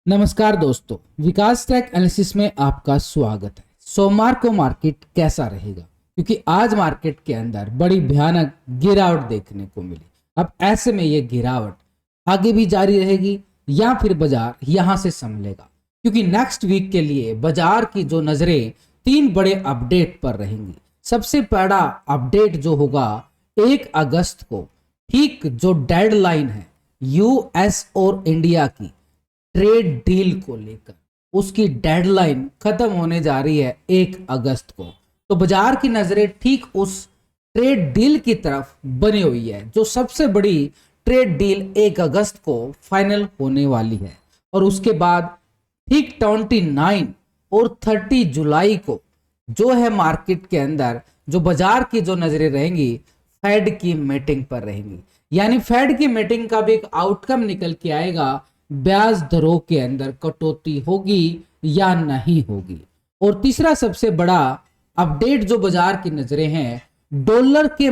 नमस्कार दोस्तों, विकास track analysis में आपका स्वागत है। सोमवार को मार्केट कैसा रहेगा, क्योंकि आज मार्केट के अंदर बड़ी भयानक गिरावट देखने को मिली। अब ऐसे में ये गिरावट आगे भी जारी रहेगी या फिर बाजार यहां से संभलेगा, क्योंकि नेक्स्ट वीक के लिए बाजार की जो नजरें तीन बड़े अपडेट पर रहेंगी। सबसे बड़ा अपडेट जो होगा 1 अगस्त को, ठीक जो डेडलाइन है यूएस और इंडिया की ट्रेड डील को लेकर, उसकी डेडलाइन खत्म होने जा रही है 1 अगस्त को। तो बाजार की नजरें ठीक उस ट्रेड डील की तरफ बनी हुई है, जो सबसे बड़ी ट्रेड डील 1 अगस्त को फाइनल होने वाली है। और उसके बाद ठीक 29 और 30 जुलाई को जो है मार्केट के अंदर जो बाजार की जो नजरें रहेंगी फेड की मीटिंग पर रहेंगी। यानी फेड की मीटिंग का भी एक आउटकम निकल के आएगा, ब्याज दरों के अंदर कटौती होगी या नहीं होगी। और तीसरा सबसे बड़ा अपडेट जो बाजार की नजरें हैं, डॉलर के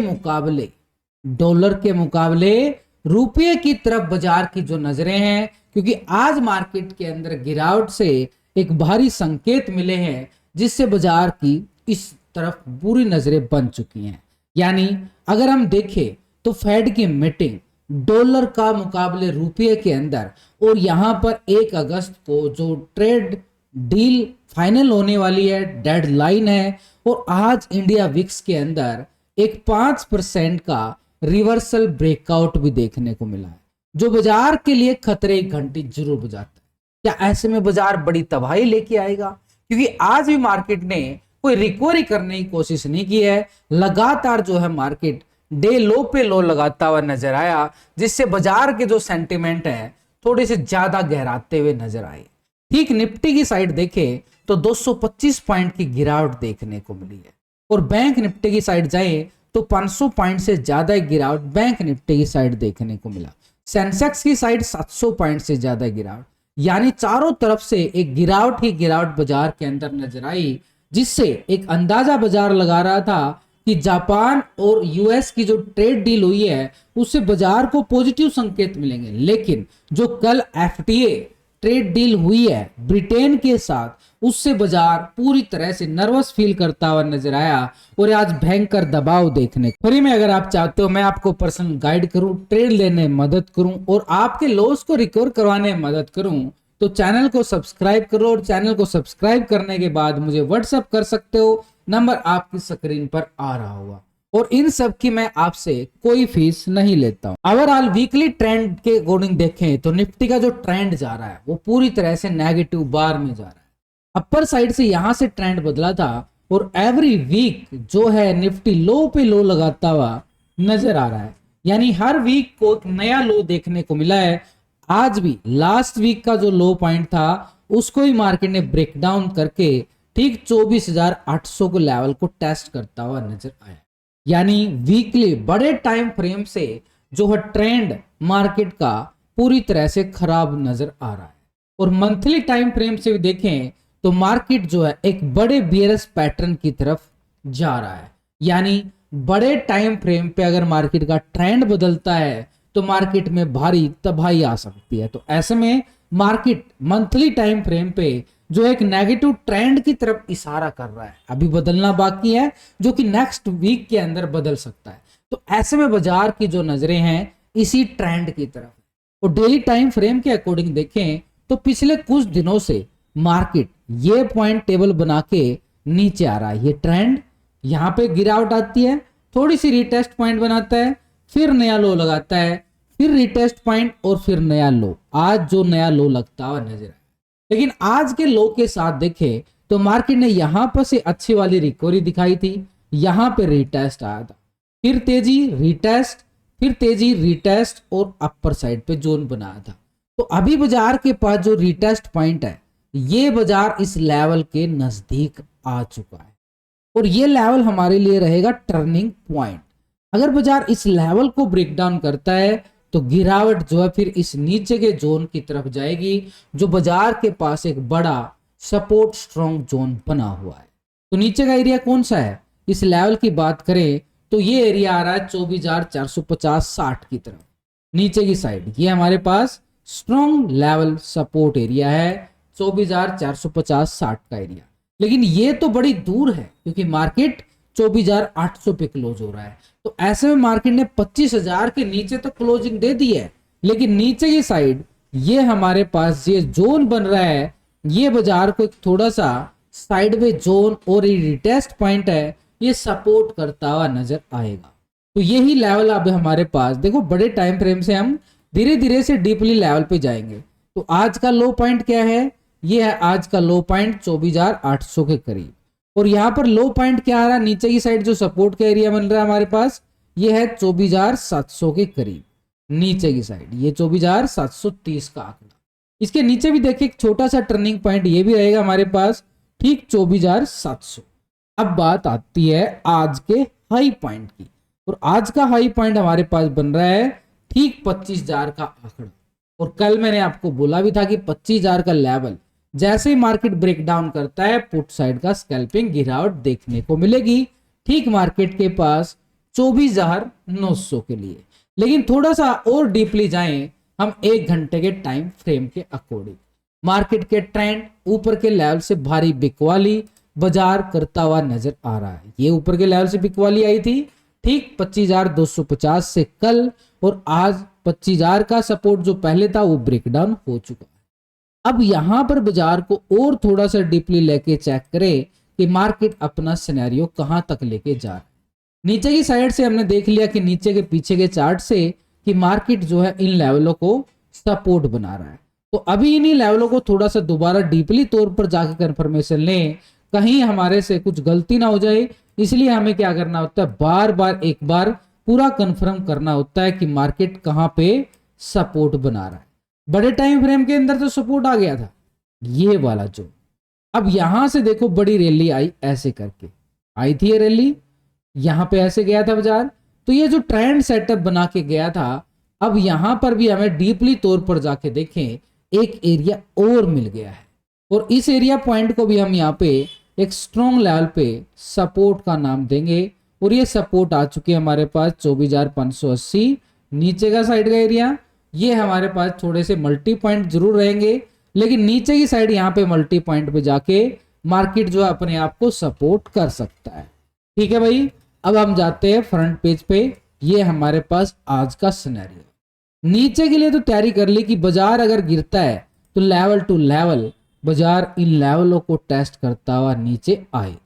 मुकाबले रुपये की तरफ बाजार की जो नजरें हैं, क्योंकि आज मार्केट के अंदर गिरावट से एक भारी संकेत मिले हैं, जिससे बाजार की इस तरफ बुरी नजरें बन चुकी हैं। यानी अगर हम देखें तो फेड की मीटिंग डॉलर का मुकाबले रुपये के अंदर, और यहां पर 1 अगस्त को जो ट्रेड डील फाइनल होने वाली है, डेडलाइन है। और आज इंडिया विक्स के अंदर एक 5% का रिवर्सल ब्रेकआउट भी देखने को मिला है, जो बाजार के लिए खतरे की घंटी जरूर बजाता है। क्या ऐसे में बाजार बड़ी तबाही लेके आएगा? क्योंकि आज भी मार्केट ने कोई रिकवरी करने की कोशिश नहीं की है। लगातार जो है मार्केट डे लो पे लो लगाता हुआ नजर आया, जिससे बाजार के जो सेंटिमेंट है थोड़े से ज्यादा गहराते हुए नजर आए। ठीक निफ्टी की साइड देखें तो 225 पॉइंट की गिरावट देखने को मिली है, और बैंक निफ्टी की साइड जाए तो 500 पॉइंट से ज्यादा गिरावट बैंक निफ्टी की साइड देखने को मिला। सेंसेक्स की साइड 700 पॉइंट से ज्यादा गिरावट, यानी चारों तरफ से एक गिरावट ही गिरावट बाजार के अंदर नजर आई, जिससे एक अंदाजा बाजार लगा रहा था कि जापान और यूएस की जो ट्रेड डील हुई है उससे बाजार को पॉजिटिव संकेत मिलेंगे। लेकिन जो कल एफटीए ट्रेड डील हुई है ब्रिटेन के साथ, उससे बाजार पूरी तरह से नर्वस फील करता हुआ नजर आया, और आज भयंकर दबाव देखने। फ्री में अगर आप चाहते हो मैं आपको पर्सनल गाइड करूं, ट्रेड लेने में मदद करूं और आपके लॉस को रिकवर करवाने में मदद करूं, तो चैनल को सब्सक्राइब करो। और चैनल को सब्सक्राइब करने के बाद मुझे व्हाट्सएप कर सकते हो, नंबर आपकी स्क्रीन पर आ रहा होगा। और इन सब की मैं आपसे कोई फीस नहीं लेता हूं। ओवरऑल वीकली ट्रेंड के अकॉर्डिंग देखें तो निफ्टी का जो ट्रेंड जा रहा है वो पूरी तरह से नेगेटिव बार में जा रहा है। अपर साइड से यहां से ट्रेंड बदला था, और एवरी वीक जो है निफ्टी लो पे लो लगाता हुआ नजर आ रहा है। यानी हर वीक को एक नया लो देखने को मिला है। आज भी लास्ट वीक का जो लो पॉइंट था उसको ही मार्केट ने ब्रेक डाउन करके ठीक 24,800 को लेवल को टेस्ट करता हुआ नजर आया। यानी वीकली बड़े टाइम फ्रेम से जो है ट्रेंड मार्केट का पूरी तरह से खराब नजर आ रहा है। और मंथली टाइम फ्रेम से भी देखें तो मार्केट जो है एक बड़े बियरस पैटर्न की तरफ जा रहा है। यानी बड़े टाइम फ्रेम पे अगर मार्केट का ट्रेंड बदलता है तो मार्केट में भारी तबाही आ सकती है। तो ऐसे में मार्केट मंथली टाइम फ्रेम पे जो एक नेगेटिव ट्रेंड की तरफ इशारा कर रहा है, अभी बदलना बाकी है, जो कि नेक्स्ट वीक के अंदर बदल सकता है। तो ऐसे में बाजार की जो नजरें हैं इसी ट्रेंड की तरफ। और डेली टाइम फ्रेम के अकॉर्डिंग देखें तो पिछले कुछ दिनों से मार्केट ये पॉइंट टेबल बना के नीचे आ रहा है। ये ट्रेंड यहाँ पे गिरावट आती है, थोड़ी सी रिटेस्ट पॉइंट बनाता है, फिर नया लो लगाता है, फिर रिटेस्ट पॉइंट और फिर नया लो। आज जो नया लो लगता हुआ नजर आया, लेकिन आज के लो के साथ देखें तो मार्केट ने यहां पर से अच्छी वाली रिकवरी दिखाई थी, यहां पे रिटेस्ट आया था, फिर तेजी रिटेस्ट, फिर तेजी रिटेस्ट और अपर साइड पे जोन बनाया था। तो अभी बाजार के पास जो रिटेस्ट पॉइंट है, ये बाजार इस लेवल के नजदीक आ चुका है, और ये लेवल हमारे लिए रहेगा टर्निंग पॉइंट। अगर बाजार इस लेवल को ब्रेक डाउन करता है तो गिरावट जो है फिर इस नीचे के जोन की तरफ जाएगी, जो बाजार के पास एक बड़ा सपोर्ट स्ट्रॉन्ग जोन बना हुआ है। तो नीचे का एरिया कौन सा है? इस लेवल की बात करें तो ये एरिया आ रहा है 24,450-60 की तरफ। नीचे की साइड ये हमारे पास स्ट्रॉन्ग लेवल सपोर्ट एरिया है 24,450-60 का एरिया। लेकिन ये तो बड़ी दूर है क्योंकि मार्केट 24,800 पे क्लोज हो रहा है। तो ऐसे में मार्केट ने 25,000 के नीचे तो क्लोजिंग दे दी है, लेकिन नीचे की साइड ये हमारे पास ये जोन बन रहा है, ये बाजार को एक थोड़ा सा साइडवेज जोन और ये रिटेस्ट पॉइंट है, ये सपोर्ट करता हुआ नजर आएगा। तो यही लेवल अब हमारे पास देखो, बड़े टाइम फ्रेम से हम धीरे धीरे से डीपली लेवल पे जाएंगे। तो आज का लो पॉइंट क्या है, ये है आज का लो पॉइंट 24,800 के करीब। और यहाँ पर लो पॉइंट क्या आ रहा है, नीचे की साइड जो सपोर्ट का एरिया बन रहा है हमारे पास, ये है 24,700 के करीब नीचे की साइड, ये 24,730 का आंकड़ा। इसके नीचे भी देखिए एक छोटा सा टर्निंग पॉइंट ये भी रहेगा हमारे पास, ठीक 24,700। अब बात आती है आज के हाई पॉइंट की, और आज का हाई पॉइंट हमारे पास बन रहा है ठीक 25,000 का आंकड़ा। और कल मैंने आपको बोला भी था कि 25,000 का लेवल जैसे ही मार्केट ब्रेक डाउन करता है, पुट साइड का स्कैल्पिंग गिरावट देखने को मिलेगी, ठीक मार्केट के पास 24,900 के लिए। लेकिन थोड़ा सा और डीपली जाएं हम 1 घंटे के टाइम फ्रेम के अकॉर्डिंग, मार्केट के ट्रेंड ऊपर के लेवल से भारी बिकवाली बाजार करता हुआ नजर आ रहा है। ये ऊपर के लेवल से बिकवाली आई थी ठीक 25,250 से कल, और आज 25,000 का सपोर्ट जो पहले था वो ब्रेकडाउन हो चुका है। अब यहां पर बाजार को और थोड़ा सा डीपली लेके चेक करें कि मार्केट अपना सिनेरियो कहां तक लेके जा रहा है। नीचे की साइड से हमने देख लिया कि नीचे के पीछे के चार्ट से कि मार्केट जो है इन लेवलों को सपोर्ट बना रहा है। तो अभी इन्हीं लेवलों को थोड़ा सा दोबारा डीपली तौर पर जाके कंफर्मेशन लें, कहीं हमारे से कुछ गलती ना हो जाए। इसलिए हमें क्या करना होता है, बार बार एक बार पूरा कंफर्म करना होता है कि मार्केट कहां पे सपोर्ट बना रहा है। बड़े टाइम फ्रेम के अंदर तो सपोर्ट आ गया था ये वाला जो, अब यहां से देखो बड़ी रैली आई, ऐसे करके आई थी ये रैली, यहां पे ऐसे गया था बाजार। तो ये जो ट्रेंड सेटअप बना के गया था, अब यहां पर भी हमें डीपली तौर पर जाके देखें, एक एरिया और मिल गया है, और इस एरिया पॉइंट को भी हम यहाँ पे एक स्ट्रॉन्ग लेवल पे सपोर्ट का नाम देंगे। और ये सपोर्ट आ चुके हैं हमारे पास 24,580 नीचे का साइड का एरिया। ये हमारे पास थोड़े से मल्टी पॉइंट जरूर रहेंगे, लेकिन नीचे की साइड यहाँ पे मल्टी पॉइंट पे जाके मार्केट जो है अपने आप को सपोर्ट कर सकता है। ठीक है भाई, अब हम जाते हैं फ्रंट पेज पे। ये हमारे पास आज का सिनेरियो, नीचे के लिए तो तैयारी कर ली कि बाजार अगर गिरता है तो लेवल टू लेवल बाजार इन लेवलों को टेस्ट करता हुआ नीचे आए।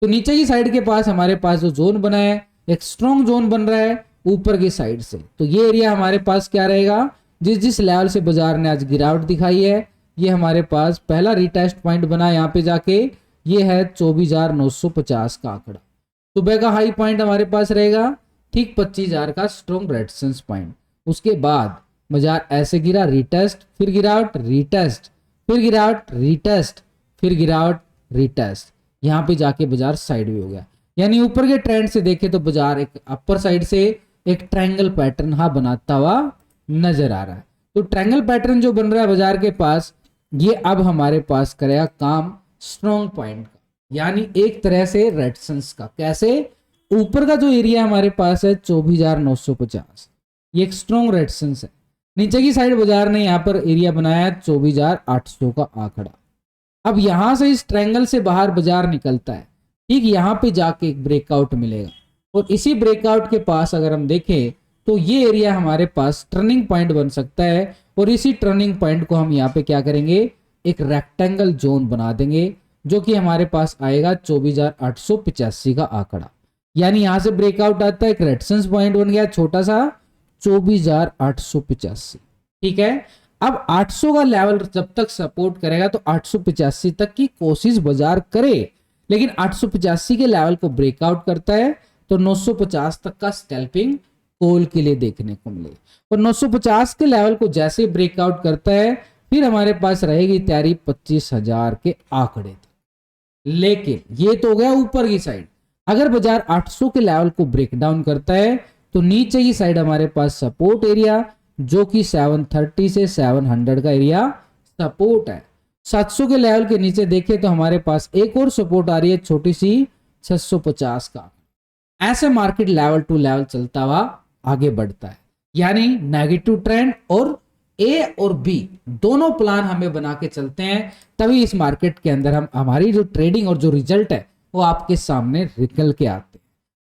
तो नीचे की साइड के पास हमारे पास जो जोन बना है, एक स्ट्रॉन्ग जोन बन रहा है ऊपर की साइड से। तो ये एरिया हमारे पास क्या रहेगा, जिस जिस लेवल से बाजार ने आज गिरावट दिखाई है, ये हमारे पास पहला रिटेस्ट पॉइंट बना यहाँ पे जाके, ये है 24,950 का आंकड़ा। सुबह का हाई पॉइंट हमारे पास रहेगा ठीक 25,000 का स्ट्रॉन्ग रेजिस्टेंस पॉइंट। उसके बाद बाजार ऐसे गिरा, रिटेस्ट, फिर गिरावट, रिटेस्ट, फिर गिरावट, रिटेस्ट, फिर गिरावट, रिटेस्ट, यहाँ पे जाके बाजार साइड में हो गया। यानी ऊपर के ट्रेंड से देखे तो बाजार एक अपर साइड से एक ट्रायंगल पैटर्न बनाता हुआ नजर आ रहा है। तो ट्रायंगल पैटर्न जो बन रहा है बाजार के पास, ये अब हमारे पास करेगा काम स्ट्रॉन्ग पॉइंट का, यानी एक तरह से रेजिस्टेंस का। कैसे, ऊपर का जो एरिया हमारे पास है 24,950, ये एक स्ट्रॉन्ग रेजिस्टेंस है। नीचे की साइड बाजार ने यहाँ पर एरिया बनाया 24,800 का आंकड़ा। अब यहां से इस ट्रायंगल से बाहर बाजार निकलता है, ठीक यहाँ पे जाके एक ब्रेकआउट मिलेगा, और इसी ब्रेकआउट के पास अगर हम देखें तो ये एरिया हमारे पास टर्निंग पॉइंट बन सकता है। और इसी टर्निंग पॉइंट को हम यहाँ पे क्या करेंगे, एक रेक्टेंगल जोन बना देंगे, जो कि हमारे पास आएगा 24,885 का आंकड़ा। यानी यहां से ब्रेकआउट आता है, एक रेजिस्टेंस पॉइंट बन गया छोटा सा 24,885। ठीक है, अब 800 का लेवल जब तक सपोर्ट करेगा तो 885 तक की कोशिश बाजार करे, लेकिन 885 के लेवल को ब्रेकआउट करता है तो 950 तक का स्कैल्पिंग कॉल के लिए देखने को मिले। और 950 के लेवल को जैसे ब्रेकआउट करता है, फिर हमारे पास रहेगी तैयारी 25,000 के आंकड़े तक। लेकिन ये तो हो गया ऊपर की साइड। अगर बाजार 800 के लेवल को ब्रेक डाउन करता है तो नीचे की साइड हमारे पास सपोर्ट एरिया, जो कि 730 से 700 का एरिया सपोर्ट है। 700 के लेवल के नीचे देखें तो हमारे पास एक और सपोर्ट आ रही है छोटी सी 650 का। ऐसे मार्केट लेवल टू लेवल चलता हुआ आगे बढ़ता है, यानी नेगेटिव ट्रेंड और ए और बी दोनों प्लान हमें बना के चलते हैं, तभी इस मार्केट के अंदर हम हमारी जो ट्रेडिंग और जो रिजल्ट है वो आपके सामने निकल के आते हैं।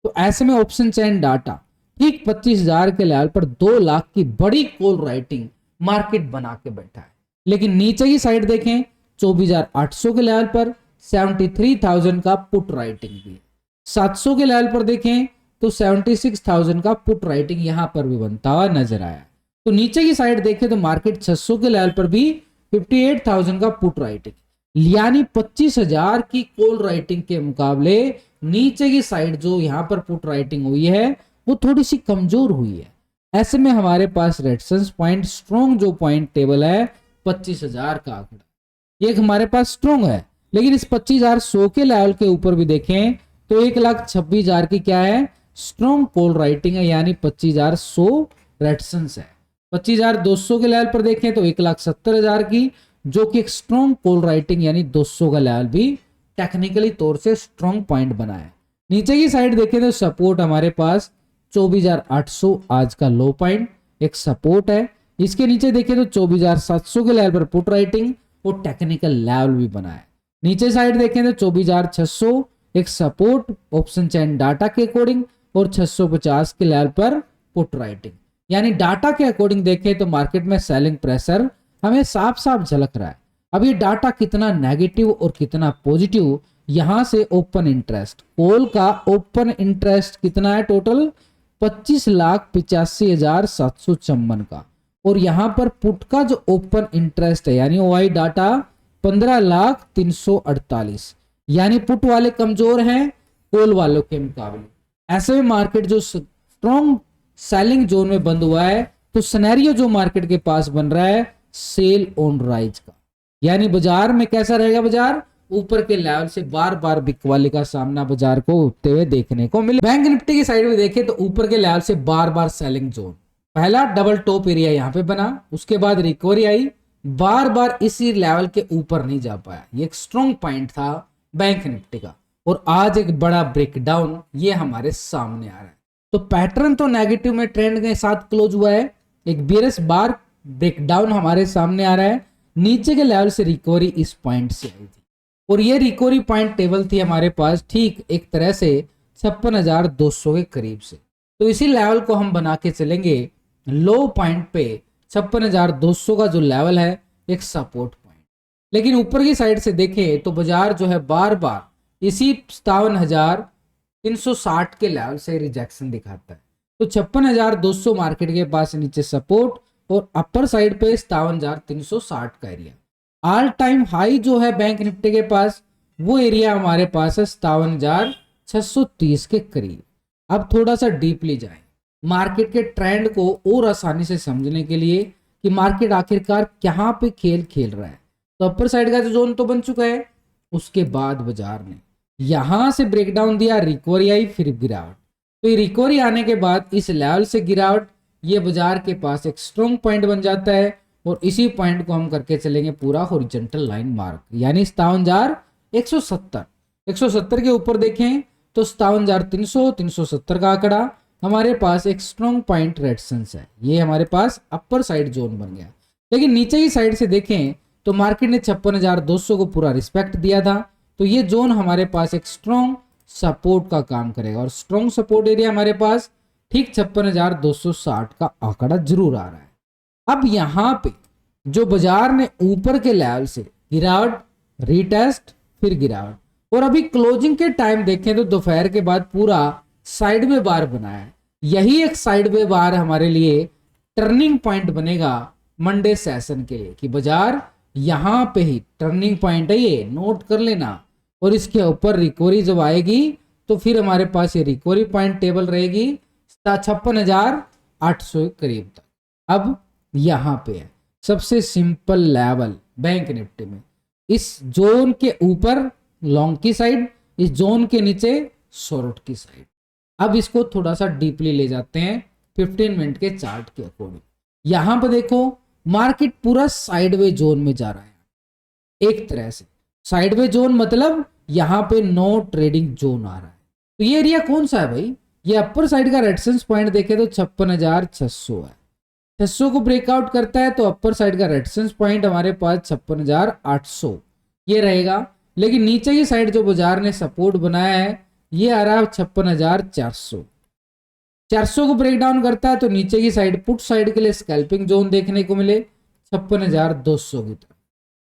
तो ऐसे में ऑप्शन चेन डाटा ठीक 25,000 के लेवल पर 2 लाख की बड़ी कॉल राइटिंग मार्केट बना के बैठा है। लेकिन नीचे की साइड देखें 24,800 के लेवल पर 73,000 का पुट राइटिंग भी है। 700 के लेवल पर देखें तो 76,000 का पुट राइटिंग यहां पर भी बनता हुआ नजर आया। तो नीचे की साइड देखें तो मार्केट 600 के लेवल पर भी 58,000 का पुट राइटिंग, यानी 25,000 की कॉल राइटिंग के मुकाबले नीचे की साइड जो यहां पर पुट राइटिंग हुई है वो थोड़ी सी कमजोर हुई है। ऐसे में हमारे पास रेजिस्टेंस पॉइंट स्ट्रॉन्ग जो पॉइंट टेबल है 25,000 का आंकड़ा, ये हमारे पास स्ट्रॉन्ग है। लेकिन इस 25,100 के लेवल के ऊपर भी देखें तो 1,26,000 की क्या है, स्ट्रॉन्ग कॉल राइटिंग है, यानी 25,100 रेजिस्टेंस है। 25,200 के लेवल पर देखें तो 1,70,000 की, जो कि एक स्ट्रॉन्ग कॉल राइटिंग यानी 200 का लेवल भी टेक्निकली तौर से स्ट्रॉन्ग पॉइंट बना है। नीचे की साइड देखें तो सपोर्ट हमारे पास 24,800 आज का लो पॉइंट एक सपोर्ट है। इसके नीचे देखें तो 24,700 के लेवल पर पुट राइटिंग और टेक्निकल लेवल भी बना है। नीचे साइड देखें तो 24,600 एक सपोर्ट ऑप्शन चेन डाटा के अकॉर्डिंग और 650 के लेवल पर पुट राइटिंग, यानी डाटा के अकॉर्डिंग देखें तो मार्केट में सेलिंग प्रेशर हमें साफ साफ झलक रहा है। अब ये डाटा कितना नेगेटिव और कितना पॉजिटिव, यहां से ओपन इंटरेस्ट कॉल का ओपन इंटरेस्ट कितना है, टोटल 25,85,754 का, और यहां पर पुट का जो ओपन इंटरेस्ट है यानी ओआई डाटा 15,348, यानी पुट वाले कमजोर हैं कॉल वालों के मुकाबले। ऐसे में मार्केट जो स्ट्रॉन्ग सेलिंग जोन में बंद हुआ है, तो सिनेरियो जो मार्केट के पास बन रहा है सेल ऑन राइज का, यानी बाजार में कैसा रहेगा, बाजार ऊपर के लेवल से बार बार बिकवाली का सामना बाजार को उठते हुए देखने को मिले। बैंक निफ्टी की साइड में देखें तो ऊपर के लेवल से बार बार सेलिंग जोन, पहला डबल टॉप एरिया यहां पे बना, उसके बाद रिकवरी आई, बार बार इसी लेवल के ऊपर नहीं जा पाया। ये एक स्ट्रॉन्ग पॉइंट था बैंक निफ्टी का, और आज एक बड़ा ब्रेकडाउन ये हमारे सामने आ रहा है। तो पैटर्न तो नेगेटिव में ट्रेंड के साथ क्लोज हुआ है, एक बियरिश बार ब्रेकडाउन हमारे सामने आ रहा है। नीचे के लेवल से रिकवरी इस पॉइंट से आई थी, और ये रिकवरी पॉइंट टेबल थी हमारे पास ठीक एक तरह से 56,200 के करीब से। तो इसी लेवल को हम बना के चलेंगे, लो पॉइंट पे 56,200 का जो लेवल है एक सपोर्ट पॉइंट। लेकिन ऊपर की साइड से देखें तो बाजार जो है बार बार इसी 57,360 के लेवल से रिजेक्शन दिखाता है। तो 56,200 मार्केट के पास नीचे सपोर्ट और अपर साइड पे 57,360 का एरिया। ऑल टाइम हाई जो है बैंक निफ्टी के पास वो एरिया हमारे पास है 57,630 के करीब। अब थोड़ा सा डीपली जाएं मार्केट के ट्रेंड को और आसानी से समझने के लिए कि मार्केट आखिरकार कहां पे खेल खेल रहा है। तो अपर साइड का जो जोन तो बन चुका है, उसके बाद बाजार ने यहां से ब्रेकडाउन दिया, रिकवरी आई, फिर गिरावट। तो ये रिकवरी आने के बाद इस लेवल से गिरावट, ये बाजार के पास एक स्ट्रॉन्ग पॉइंट बन जाता है, और इसी पॉइंट को हम करके चलेंगे पूरा हॉरिजॉन्टल लाइन मार्क, यानी 57,170 के ऊपर देखें तो 57,300 370 का आंकड़ा हमारे पास एक स्ट्रॉन्ग पॉइंट रेजिस्टेंस है। ये हमारे पास अपर साइड जोन बन गया। लेकिन नीचे की साइड से देखें तो मार्केट ने 56,200 को पूरा रिस्पेक्ट दिया था, तो ये जोन हमारे पास एक स्ट्रॉन्ग सपोर्ट का काम करेगा, और स्ट्रॉन्ग सपोर्ट एरिया हमारे पास ठीक 56,260 का आंकड़ा जरूर आ रहा है। अब यहां पे जो बाजार ने ऊपर के लेवल से गिरावट, रीटेस्ट, फिर गिरावट, और अभी क्लोजिंग के टाइम देखें तो दोपहर के बाद पूरा साइडवे बार बनाया है। यही एक साइडवे बार हमारे लिए टर्निंग पॉइंट बनेगा मंडे सेशन के लिए, कि बाजार यहां पे ही टर्निंग पॉइंट है, ये नोट कर लेना। और इसके ऊपर रिकवरी जब आएगी तो फिर हमारे पास ये रिकवरी पॉइंट टेबल रहेगी 56,800 के करीब तक। अब यहां पे है सबसे सिंपल लेवल बैंक निफ्टी में, इस जोन के ऊपर लॉन्ग की साइड, इस जोन के नीचे शॉर्ट की साइड। अब इसको थोड़ा सा डीपली ले जाते हैं 15 मिनट के चार्ट के अकॉर्डिंग। यहां पर देखो मार्केट पूरा साइडवे जोन में जा रहा है, एक तरह से साइडवे जोन मतलब यहां पे नो ट्रेडिंग जोन आ रहा है। तो ये एरिया कौन सा है भाई, ये अपर साइड का रेजिस्टेंस पॉइंट देखे तो 56,600 है। 600 को ब्रेकआउट करता है तो अपर साइड का रेजिस्टेंस पॉइंट हमारे पास 56,800 ये रहेगा। लेकिन नीचे की साइड जो बाजार ने सपोर्ट बनाया है ये आ रहा है 56,400। 400 को ब्रेक डाउन करता है तो नीचे की साइड पुट साइड के लिए स्कैल्पिंग जोन देखने को मिले 56,200 की तरफ।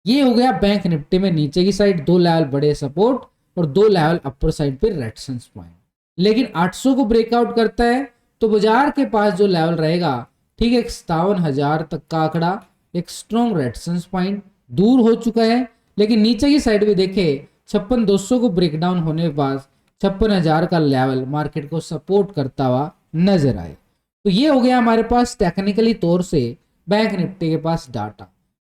ये हो गया बैंक निफ्टी में नीचे की साइड 2 लेवल बड़े सपोर्ट और 2 लेवल अपर साइड पे रेजिस्टेंस पॉइंट। लेकिन 800 को ब्रेकआउट करता है तो बाजार के पास जो लेवल रहेगा ठीक है 57,000 तक का आंकड़ा एक स्ट्रॉन्ग रेजिस्टेंस पॉइंट दूर हो चुका है। लेकिन नीचे की साइड भी देखे 56,200 को ब्रेकडाउन होने के बाद 56,000 का लेवल मार्केट को सपोर्ट करता हुआ नजर आए। तो ये हो गया हमारे पास टेक्निकली तौर से बैंक निफ्टी के पास डाटा।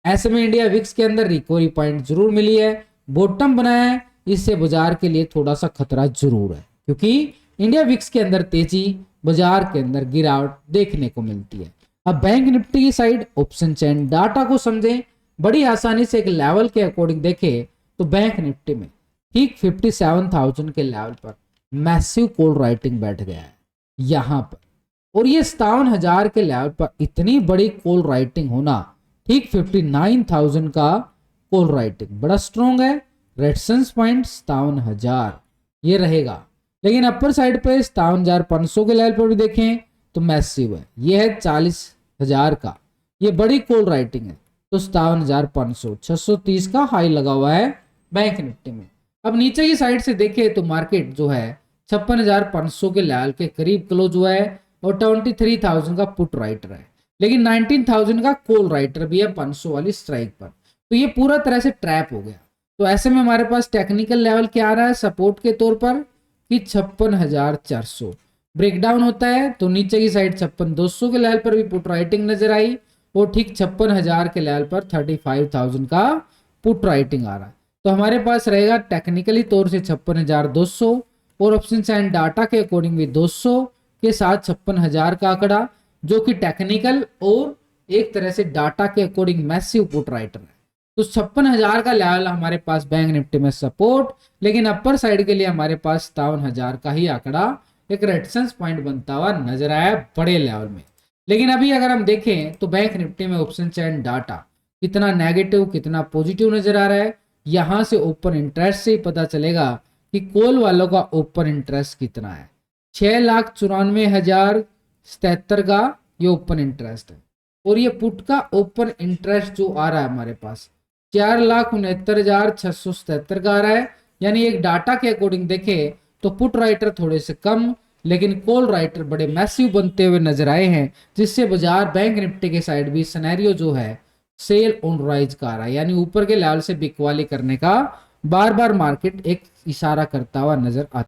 ऐसे में इंडिया विक्स के अंदर रिकवरी पॉइंट जरूर मिली है, बॉटम बनाया है, इससे बाजार के लिए थोड़ा सा खतरा जरूर है क्योंकि इंडिया विक्स के अंदर तेजी बाजार के अंदर गिरावट देखने को मिलती है। अब बैंक निफ्टी की साइड ऑप्शन चेन डाटा को समझें, बड़ी आसानी से एक लेवल के अकॉर्डिंग देखें तो बैंक निफ्टी में ठीक 57,000 के लेवल पर मैसिव कॉल राइटिंग बैठ गया है यहां पर, और ये 57,000 के लेवल पर इतनी बड़ी कॉल राइटिंग होना ठीक 59,000 का कॉल राइटिंग बड़ा स्ट्रॉन्ग है। रेजिस्टेंस पॉइंट 57,000 ये रहेगा। लेकिन अपर साइड पे 57,500 के लेवल पर भी देखें तो मैसिव है, ये है 40,000 का, ये बड़ी कॉल राइटिंग है। तो 57,500 630 का हाई लगा हुआ है बैंक निफ्टी में। अब नीचे की साइड से देखें तो मार्केट जो है 56,500 के लेवल के करीब क्लोज हुआ है और 23,000 का पुट राइटर है, लेकिन 19,000 का कॉल राइटर भी है 500 वाली स्ट्राइक पर। तो ये पूरा तरह से ट्रैप हो गया। तो ऐसे में हमारे पास टेक्निकल लेवल क्या आ रहा है सपोर्ट के तौर पर कि 56,400 ब्रेकडाउन होता है तो नीचे की साइड 56,200 के लेवल पर भी पुट राइटिंग नजर आई और ठीक 56,000 के लेवल पर 35,000 का पुट राइटिंग आ रहा है। तो हमारे पास रहेगा टेक्निकली तौर से 56,200 और ऑप्शन साइन डाटा के अकॉर्डिंग भी 200 के साथ 56,000 का आंकड़ा जो कि टेक्निकल और एक तरह से डाटा के अकॉर्डिंग मैसिव पुट राइटर है। तो 56,000 का लेवल हमारे पास बैंक निफ्टी में सपोर्ट, लेकिन अपर साइड के लिए हमारे पास 57,000 का ही आंकड़ा एक रेजिस्टेंस पॉइंट बनता हुआ नजर आया बड़े लेवल में। लेकिन अभी अगर हम देखें तो बैंक निफ्टी में ऑप्शन चैन डाटा कितना नेगेटिव कितना पॉजिटिव नजर आ रहा है, यहां से ओपन इंटरेस्ट से ही पता चलेगा कि कॉल वालों का ओपन इंटरेस्ट कितना है। 6,94,077 का ये ओपन इंटरेस्ट है और ये पुट का ओपन इंटरेस्ट जो आ रहा है हमारे पास 4,69,677 का आ रहा है। यानी एक डाटा के अकॉर्डिंग देखे तो पुट राइटर थोड़े से कम लेकिन कॉल राइटर बड़े मैसिव बनते हुए नजर आए हैं, जिससे बाजार बैंक निफ्टी के साइड भी सिनेरियो जो है सेल ऑन राइज का आ रहा है, यानी ऊपर के लेवल से बिकवाली करने का बार बार मार्केट एक इशारा करता हुआ नजर आता है।